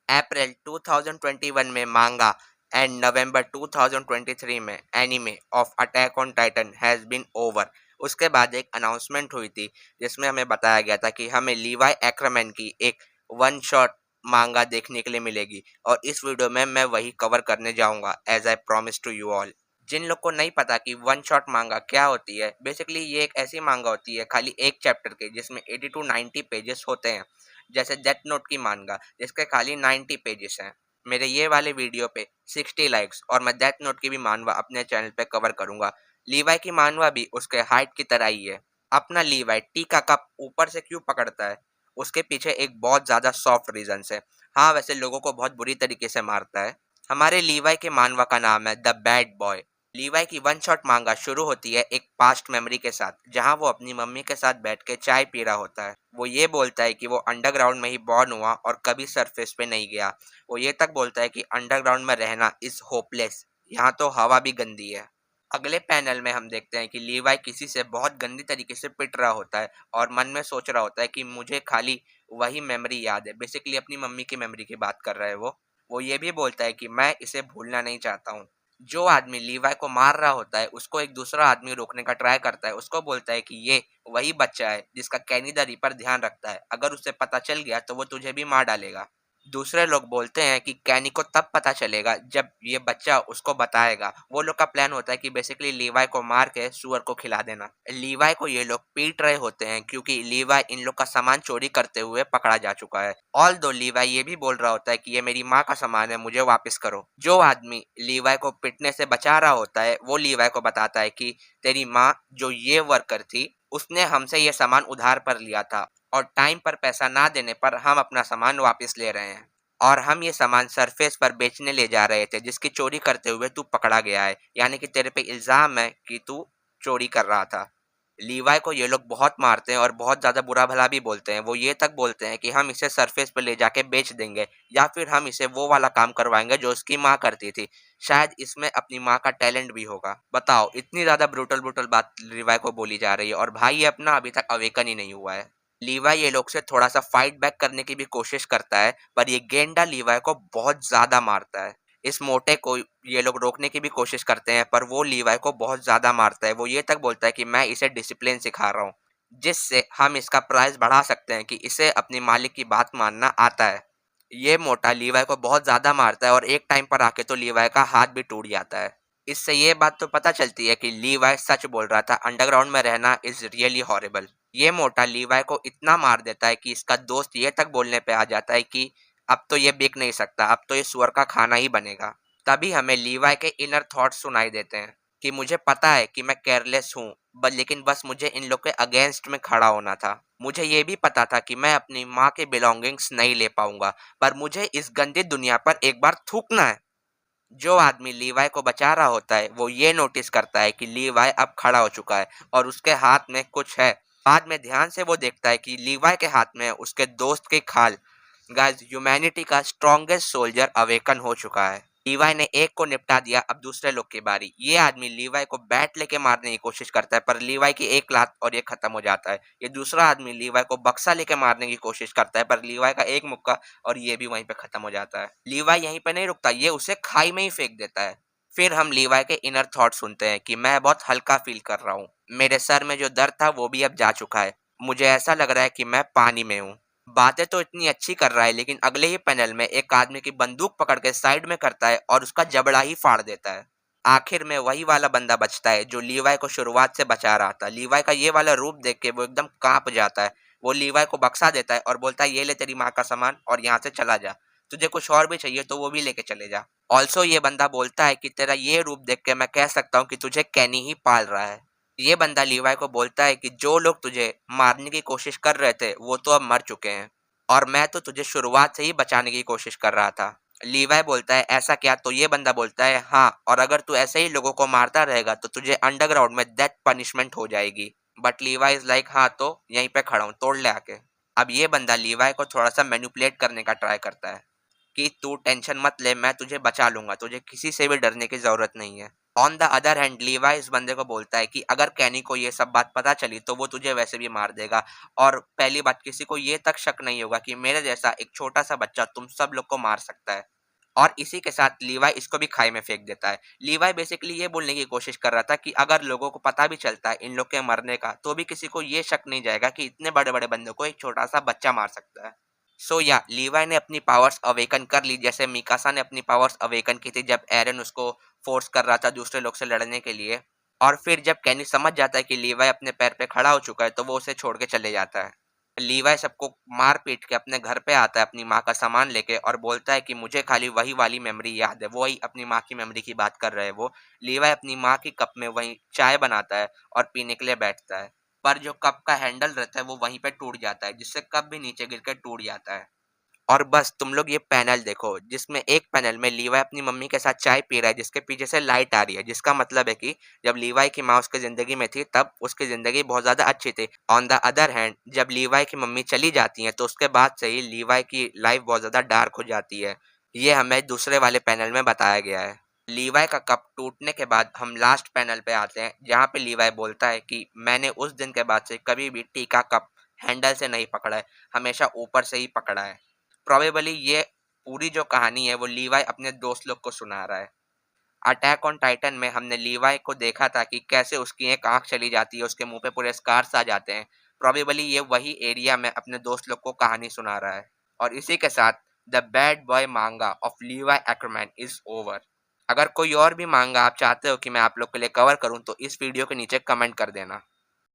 अप्रैल 2021 में मांगा and November 2023 में anime of attack on Titan has been over. उसके बाद एक अनाउंसमेंट हुई थी जिसमें हमें बताया गया था कि हमें लीवाई एक्रमैन की एक वन शॉट मांगा देखने के लिए मिलेगी, और इस वीडियो में मैं वही कवर करने जाऊंगा as I promise to you all. जिन लोग को नहीं पता कि वन शॉट मांगा क्या होती है, बेसिकली ये एक ऐसी मांगा होती है खाली एक चैप्टर के जिसमें 80 टू 90 पेजेस होते हैं, जैसे डेथ नोट की मांगा जिसके खाली 90 पेजेस हैं। मेरे ये वाले वीडियो पे 60 लाइक्स और मैं डेथ नोट की भी मानवा अपने चैनल पे कवर करूंगा। लीवाई की मानवा भी उसके हाइट की तरह ही है। अपना लीवाई टी का कप ऊपर से क्यों पकड़ता है, उसके पीछे एक बहुत ज़्यादा सॉफ्ट रीज़न है। हाँ, वैसे लोगों को बहुत बुरी तरीके से मारता है। हमारे लीवाई के मानवा का नाम है द बैड बॉय। लीवाई की वन शॉट मांगा शुरू होती है एक पास्ट मेमोरी के साथ, जहां वो अपनी मम्मी के साथ बैठ के चाय पी रहा होता है। वो ये बोलता है कि वो अंडरग्राउंड में ही बॉर्न हुआ और कभी सरफेस पे नहीं गया। वो ये तक बोलता है कि अंडरग्राउंड में रहना इज होपलेस, यहाँ तो हवा भी गंदी है। अगले पैनल में हम देखते हैं कि लीवाई किसी से बहुत गंदी तरीके से पिट रहा होता है और मन में सोच रहा होता है कि मुझे खाली वही मेमोरी याद है। बेसिकली अपनी मम्मी की मेमोरी की बात कर रहा है वो ये भी बोलता है कि मैं इसे भूलना नहीं चाहता हूँ। जो आदमी लीवाई को मार रहा होता है उसको एक दूसरा आदमी रोकने का ट्राई करता है। उसको बोलता है कि ये वही बच्चा है जिसका कैनी द रीपर ध्यान रखता है, अगर उसे पता चल गया तो वो तुझे भी मार डालेगा। दूसरे लोग बोलते हैं कि कैनी को तब पता चलेगा जब ये बच्चा उसको बताएगा। वो लोग का प्लान होता है कि बेसिकली लीवाई को मार के सुअर को खिला देना। लीवाई को ये लोग पीट रहे होते हैं क्योंकि लीवाई इन लोग का सामान चोरी करते हुए पकड़ा जा चुका है। ऑल दो लीवाई ये भी बोल रहा होता है कि ये मेरी माँ का सामान है, मुझे वापस करो। जो आदमी लीवाई को पिटने से बचा रहा होता है वो लीवाई को बताता है कि तेरी माँ जो ये वर्कर थी उसने हमसे ये सामान उधार पर लिया था, और टाइम पर पैसा ना देने पर हम अपना सामान वापस ले रहे हैं, और हम ये सामान सरफेस पर बेचने ले जा रहे थे जिसकी चोरी करते हुए तू पकड़ा गया है, यानी कि तेरे पे इल्जाम है कि तू चोरी कर रहा था। लीवाई को ये लोग बहुत मारते हैं और बहुत ज़्यादा बुरा भला भी बोलते हैं। वो ये तक बोलते हैं कि हम इसे सरफेस पे ले जाके बेच देंगे, या फिर हम इसे वो वाला काम करवाएंगे जो उसकी माँ करती थी। शायद इसमें अपनी माँ का टैलेंट भी होगा। बताओ, इतनी ज़्यादा ब्रूटल ब्रूटल बात लीवाई को बोली जा रही है और भाई ये अपना अभी तक अवेकन ही नहीं हुआ है। लीवाई ये लोग से थोड़ा सा फाइट बैक करने की भी कोशिश करता है, पर ये गेंडा लीवाई को बहुत ज़्यादा मारता है। इस मोटे को ये लोग रोकने की भी कोशिश करते हैं, पर वो लीवाई को बहुत ज़्यादा मारता है। वो ये तक बोलता है कि मैं इसे डिसिप्लिन सिखा रहा हूँ, जिससे हम इसका प्राइस बढ़ा सकते हैं कि इसे अपनी मालिक की बात मानना आता है। ये मोटा लीवाई को बहुत ज़्यादा मारता है और एक टाइम पर आके तो लीवाई का हाथ भी टूट जाता है। इससे ये बात तो पता चलती है कि लीवाई सच बोल रहा था, अंडरग्राउंड में रहना इज़ रियली हॉरिबल। ये मोटा लीवाई को इतना मार देता है कि इसका दोस्त ये तक बोलने पे आ जाता है कि अब तो ये बिक नहीं सकता, अब तो ये सुअर का खाना ही बनेगा। तभी हमें लीवाई के इनर थॉट्स सुनाई देते हैं कि मुझे पता है कि मैं केयरलेस हूँ, लेकिन बस मुझे इन लोग के अगेंस्ट में खड़ा होना था। मुझे ये भी पता था कि मैं अपनी माँ के बिलोंगिंग्स नहीं ले पाऊंगा, पर मुझे इस गंदी दुनिया पर एक बार थूकना है। जो आदमी लीवाई को बचा रहा होता है वो ये नोटिस करता है कि लीवाई अब खड़ा हो चुका है और उसके हाथ में कुछ है। बाद में ध्यान से वो देखता है कि लीवाई के हाथ में उसके दोस्त की खाल। गाइस, ह्यूमैनिटी का स्ट्रॉन्गेस्ट सोल्जर अवेकन हो चुका है। लीवाई ने एक को निपटा दिया, अब दूसरे लोग की बारी। ये आदमी लीवाई को बैट लेके मारने की कोशिश करता है, पर लीवाई की एक लात और ये खत्म हो जाता है। ये दूसरा आदमी लीवाई को बक्सा लेके मारने की कोशिश करता है, पर लीवाई का एक मुक्का और ये भी वहीं पे खत्म हो जाता है। लीवाई यहीं पे नहीं रुकता, ये उसे खाई में ही फेंक देता है। फिर हम लीवाई के इनर थॉट सुनते हैं कि मैं बहुत हल्का फील कर रहा हूँ, मेरे सर में जो दर्द था वो भी अब जा चुका है, मुझे ऐसा लग रहा है कि मैं पानी में हूँ। बातें तो इतनी अच्छी कर रहा है, लेकिन अगले ही पैनल में एक आदमी की बंदूक पकड़ के साइड में करता है और उसका जबड़ा ही फाड़ देता है। आखिर में वही वाला बंदा बचता है जो लीवाई को शुरुआत से बचा रहा था। लीवाई का ये वाला रूप देख के वो एकदम कांप जाता है। वो लीवाई को बक्सा देता है और बोलता है, ये ले तेरी माँ का सामान और यहाँ से चला जा। तुझे कुछ और भी चाहिए तो वो भी लेके चले जा। ऑल्सो ये बंदा बोलता है कि तेरा ये रूप देख के मैं कह सकता हूँ कि तुझे कैनी ही पाल रहा है। ये बंदा लीवाई को बोलता है कि जो लोग तुझे मारने की कोशिश कर रहे थे वो तो अब मर चुके हैं, और मैं तो तुझे शुरुआत से ही बचाने की कोशिश कर रहा था। लीवाई बोलता है, ऐसा क्या? तो ये बंदा बोलता है, हाँ, और अगर तू ऐसे ही लोगों को मारता रहेगा तो तुझे अंडरग्राउंड में डेथ पनिशमेंट हो जाएगी। बट लीवाई इज लाइक, हाँ तो यहीं पे खड़ा हूँ, तोड़ ले आके। अब ये बंदा लीवाई को थोड़ा सा मैनिपुलेट करने का ट्राई करता है कि तू टेंशन मत ले, मैं तुझे बचा लूँगा, तुझे किसी से भी डरने की ज़रूरत नहीं है। ऑन द अदर हैंड लीवाई इस बंदे को बोलता है कि अगर कैनी को ये सब बात पता चली तो वो तुझे वैसे भी मार देगा और पहली बात किसी को ये तक शक नहीं होगा कि मेरे जैसा एक छोटा-सा बच्चा तुम सब लोग को मार सकता है। और इसी के साथ लीवाई इसको भी खाई में फेंक देता है। लीवाई बेसिकली ये बोलने की कोशिश कर रहा था कि अगर लोगों को पता भी चलता है इन लोग के मरने का, तो भी किसी को ये शक नहीं जाएगा कि इतने बड़े-बड़े बंदों को एक छोटा-सा बच्चा मार सकता है। सो या लीवाई ने अपनी पावर्स अवेकन कर ली जैसे मिकासा ने अपनी पावर्स अवेकन की थी जब एरन उसको फोर्स कर रहा था दूसरे लोग से लड़ने के लिए। और फिर जब केनी समझ जाता है कि लीवाई अपने पैर पे खड़ा हो चुका है तो वो उसे छोड़ के चले जाता है। लीवाई सबको मार-पीट के अपने घर पे आता है अपनी माँ का सामान लेके और बोलता है कि मुझे खाली वही वाली मेमोरी याद है, वही अपनी माँ की मेमोरी की बात कर रहे हैं वो। लीवाई अपनी माँ की कप में वही चाय बनाता है और पीने के लिए बैठता है। पर जो कप का हैंडल रहता है वो वहीं पे टूट जाता है जिससे कप भी नीचे गिर के टूट जाता है। और बस तुम लोग ये पैनल देखो जिसमें एक पैनल में लीवाई अपनी मम्मी के साथ चाय पी रहा है जिसके पीछे से लाइट आ रही है जिसका मतलब है कि जब लीवाई की माँ उसकी ज़िंदगी में थी तब उसकी ज़िंदगी बहुत ज़्यादा अच्छी थी। ऑन द अदर हैंड जब लीवाई की मम्मी चली जाती हैं तो उसके बाद से ही लीवाई की लाइफ़ बहुत ज़्यादा डार्क हो जाती है। ये हमें दूसरे वाले पैनल में बताया गया है। लीवाई का कप टूटने के बाद हम लास्ट पैनल पे आते हैं जहाँ पे लीवाई बोलता है कि मैंने उस दिन के बाद से कभी भी टी का कप हैंडल से नहीं पकड़ा है, हमेशा ऊपर से ही पकड़ा है। प्रोबेबली ये पूरी जो कहानी है वो लीवाई अपने दोस्त लोग को सुना रहा है। अटैक ऑन टाइटन में हमने लीवाई को देखा था कि कैसे उसकी एक आँख चली जाती है, उसके मुँह पे पूरे स्कार्स आ जाते हैं। प्रोबेबली ये वही एरिया में अपने दोस्त लोग को कहानी सुना रहा है। और इसी के साथ द बैड बॉय मांगा ऑफ लीवाई एक्करमैन इज़ ओवर। अगर कोई और भी मांगा आप चाहते हो कि मैं आप लोग के लिए कवर करूँ तो इस वीडियो के नीचे कमेंट कर देना।